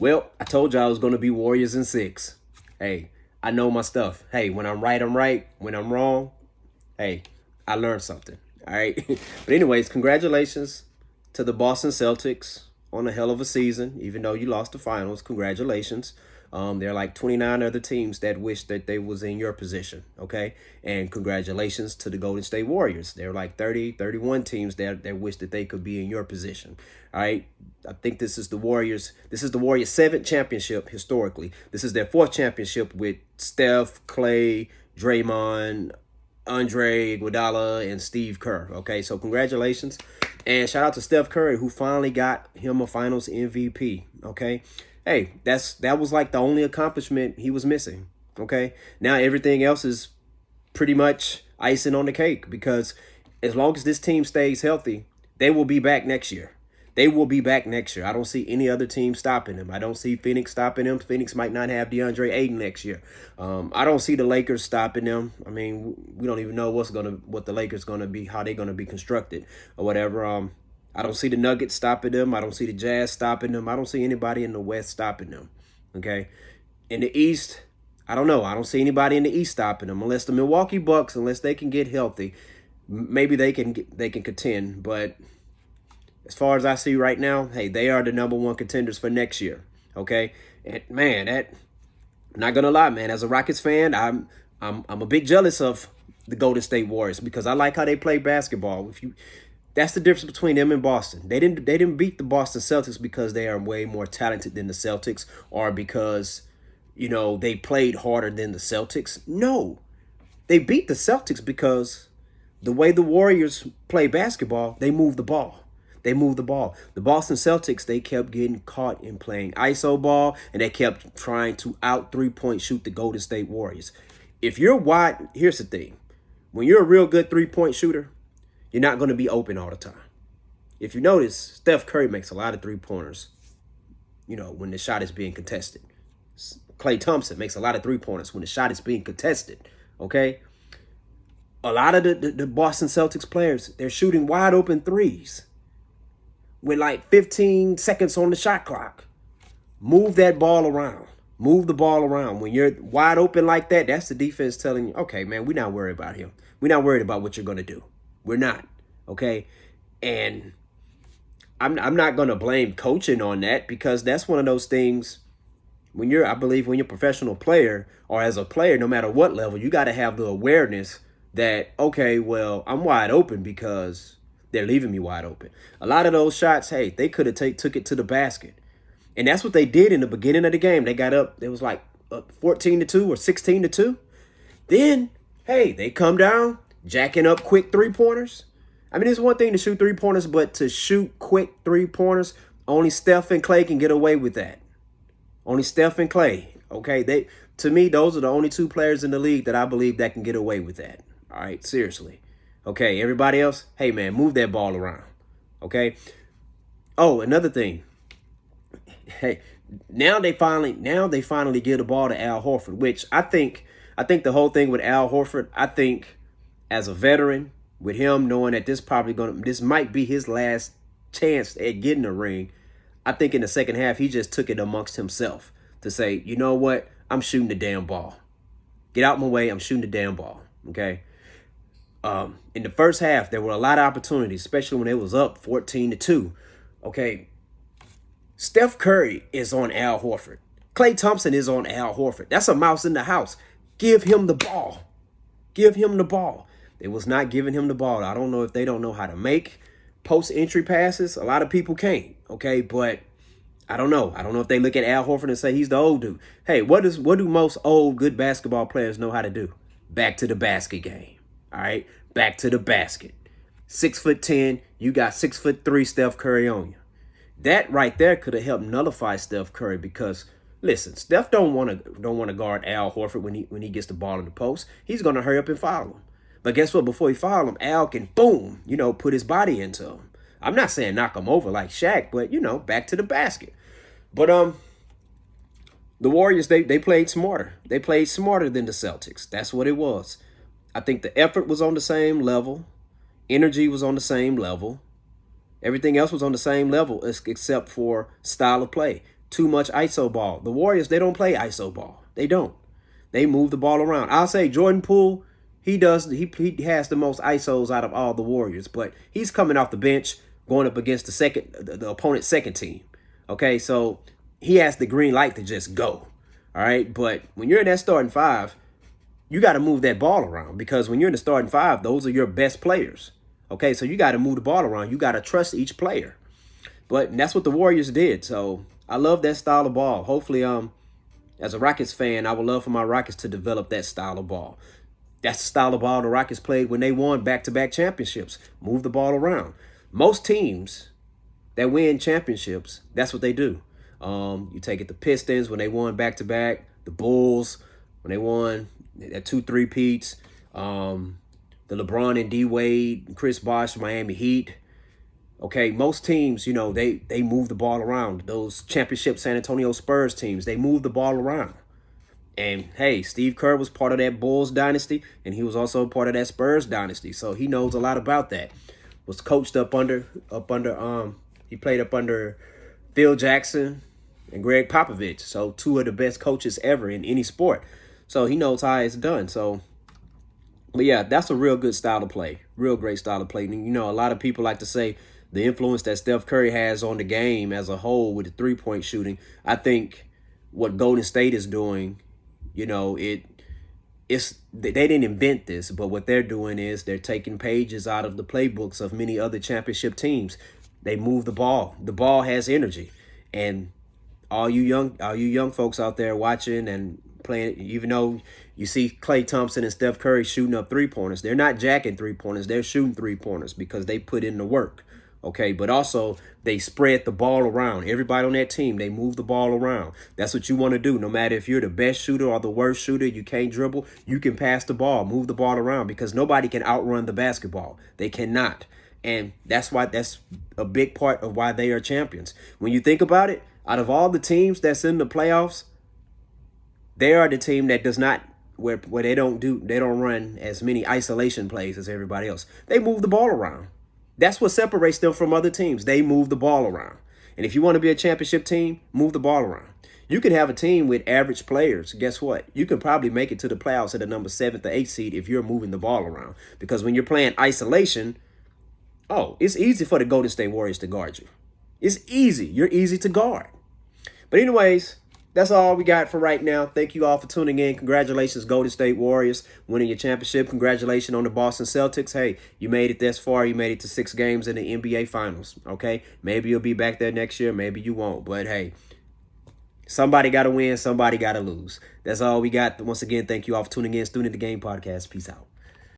Well, I told you I was going to be Warriors in 6. Hey, I know my stuff. Hey, when I'm right, I'm right. When I'm wrong, hey, I learned something. All right. But anyways, congratulations to the Boston Celtics on a hell of a season. Even though you lost the finals, congratulations. There are like 29 other teams that wish that they was in your position. Okay. And congratulations to the Golden State Warriors. There are like 30, 31 teams that wish that they could be in your position. All right. I think this is the Warriors. This is the Warriors' seventh championship historically. This is their fourth championship with Steph, Clay, Draymond, Andre Iguodala, and Steve Kerr. Okay, so congratulations. And shout out to Steph Curry, who finally got him a finals MVP. Okay. Hey, that was like the only accomplishment he was missing. Okay. Now everything else is pretty much icing on the cake because as long as this team stays healthy, they will be back next year. They will be back next year. I don't see any other team stopping them. I don't see Phoenix stopping them. Phoenix might not have DeAndre Ayton next year. I don't see the Lakers stopping them. I mean, we don't even know what the Lakers gonna be, how they're gonna be constructed or whatever. I don't see the Nuggets stopping them. I don't see the Jazz stopping them. I don't see anybody in the West stopping them. Okay, in the East, I don't know. I don't see anybody in the East stopping them unless the Milwaukee Bucks, unless they can get healthy. Maybe they can contend, but as far as I see right now, hey, they are the number one contenders for next year. Okay, and man, that I'm not gonna lie, man. As a Rockets fan, I'm a bit jealous of the Golden State Warriors because I like how they play basketball. That's the difference between them and Boston. They didn't beat the Boston Celtics because they are way more talented than the Celtics or because they played harder than the Celtics. No, they beat the Celtics because the way the Warriors play basketball, they move the ball. They moved the ball. The Boston Celtics, they kept getting caught in playing ISO ball, and they kept trying to out 3-point shoot the Golden State Warriors. If you're wide, here's the thing. When you're a real good 3-point shooter, you're not going to be open all the time. If you notice, Steph Curry makes a lot of 3-pointers, when the shot is being contested. Klay Thompson makes a lot of 3-pointers when the shot is being contested, okay? A lot of the Boston Celtics players, they're shooting wide open threes with like 15 seconds on the shot clock. Move that ball around. Move the ball around. When you're wide open like that, that's the defense telling you, okay, man, we're not worried about him. We're not worried about what you're going to do. We're not, okay? And I'm not going to blame coaching on that because that's one of those things I believe when you're a professional player or as a player, no matter what level, you got to have the awareness that, okay, well, I'm wide open because they're leaving me wide open. A lot of those shots, hey, they could have took it to the basket. And that's what they did in the beginning of the game. They got up, it was like 14-2 or 16-2. Then, hey, they come down, jacking up quick 3-pointers. I mean, it's one thing to shoot 3-pointers, but to shoot quick 3-pointers, only Steph and Clay can get away with that. Only Steph and Clay, okay? To me, those are the only two players in the league that I believe that can get away with that. All right, seriously. Okay, everybody else, hey, man, move that ball around, okay? Oh, another thing. Hey, now they finally give the ball to Al Horford, which I think the whole thing with Al Horford, I think as a veteran, with him knowing that this might be his last chance at getting a ring, I think in the second half he just took it amongst himself to say, you know what, I'm shooting the damn ball. Get out my way, I'm shooting the damn ball. Okay. In the first half, there were a lot of opportunities, especially when it was up 14-2. Okay. Steph Curry is on Al Horford. Klay Thompson is on Al Horford. That's a mouse in the house. Give him the ball. Give him the ball. They was not giving him the ball. I don't know if they don't know how to make post-entry passes. A lot of people can't, okay? But I don't know. I don't know if they look at Al Horford and say he's the old dude. Hey, what do most old good basketball players know how to do? Back to the basket game, all right? Back to the basket. 6'10", you got 6'3" Steph Curry on you. That right there could have helped nullify Steph Curry because listen, Steph don't want to guard Al Horford when he gets the ball in the post. He's gonna hurry up and foul him. But guess what? Before he foul him, Al can boom, put his body into him. I'm not saying knock him over like Shaq, but back to the basket. But the Warriors they played smarter. They played smarter than the Celtics. That's what it was. I think the effort was on the same level, energy was on the same level. Everything else was on the same level except for style of play. too much ISO ball. The Warriors, they don't play ISO ball. They don't. They move the ball around. I'll say Jordan Poole, he has the most ISOs out of all the Warriors, but he's coming off the bench going up against the opponent's second team. Okay, so he has the green light to just go. All right, but when you're in that starting five, you got to move that ball around, because when you're in the starting five, those are your best players. Okay, so you got to move the ball around. You got to trust each player. But that's what the Warriors did. So I love that style of ball. Hopefully, as a Rockets fan, I would love for my Rockets to develop that style of ball. That's the style of ball the Rockets played when they won back-to-back championships. Move the ball around. Most teams that win championships, that's what they do. You take it the Pistons when they won back-to-back, the Bulls when they won at 2-3-peats, the LeBron and D Wade, Chris Bosh, Miami Heat. Okay, most teams, they move the ball around. Those championship San Antonio Spurs teams, they move the ball around. And hey, Steve Kerr was part of that Bulls dynasty, and he was also part of that Spurs dynasty, so he knows a lot about that. Was coached he played up under Phil Jackson and Greg Popovich, so two of the best coaches ever in any sport. So he knows how it's done. So, but yeah, that's a real good style of play, real great style of play. And, a lot of people like to say the influence that Steph Curry has on the game as a whole with the three-point shooting. I think what Golden State is doing, they didn't invent this, but what they're doing is they're taking pages out of the playbooks of many other championship teams. They move the ball. The ball has energy. And all you young folks out there watching and playing, even though you see Klay Thompson and Steph Curry shooting up three-pointers, they're not jacking three-pointers. They're shooting three-pointers because they put in the work. Okay, but also they spread the ball around. Everybody on that team, they move the ball around. That's what you want to do. No matter if you're the best shooter or the worst shooter, you can't dribble, you can pass the ball, move the ball around, because nobody can outrun the basketball. They cannot. And that's a big part of why they are champions. When you think about it, out of all the teams that's in the playoffs, they are the team that does not, where they don't run as many isolation plays as everybody else. They move the ball around. That's what separates them from other teams. They move the ball around. And if you want to be a championship team, move the ball around. You can have a team with average players. Guess what? You can probably make it to the playoffs at the number 7th or 8th seed if you're moving the ball around. Because when you're playing isolation, it's easy for the Golden State Warriors to guard you. It's easy. You're easy to guard. But anyways, that's all we got for right now. Thank you all for tuning in. Congratulations, Golden State Warriors, winning your championship. Congratulations on the Boston Celtics. Hey, you made it this far. You made it to 6 games in the NBA Finals, okay? Maybe you'll be back there next year. Maybe you won't. But, hey, somebody got to win. Somebody got to lose. That's all we got. Once again, thank you all for tuning in. Student of the Game Podcast. Peace out.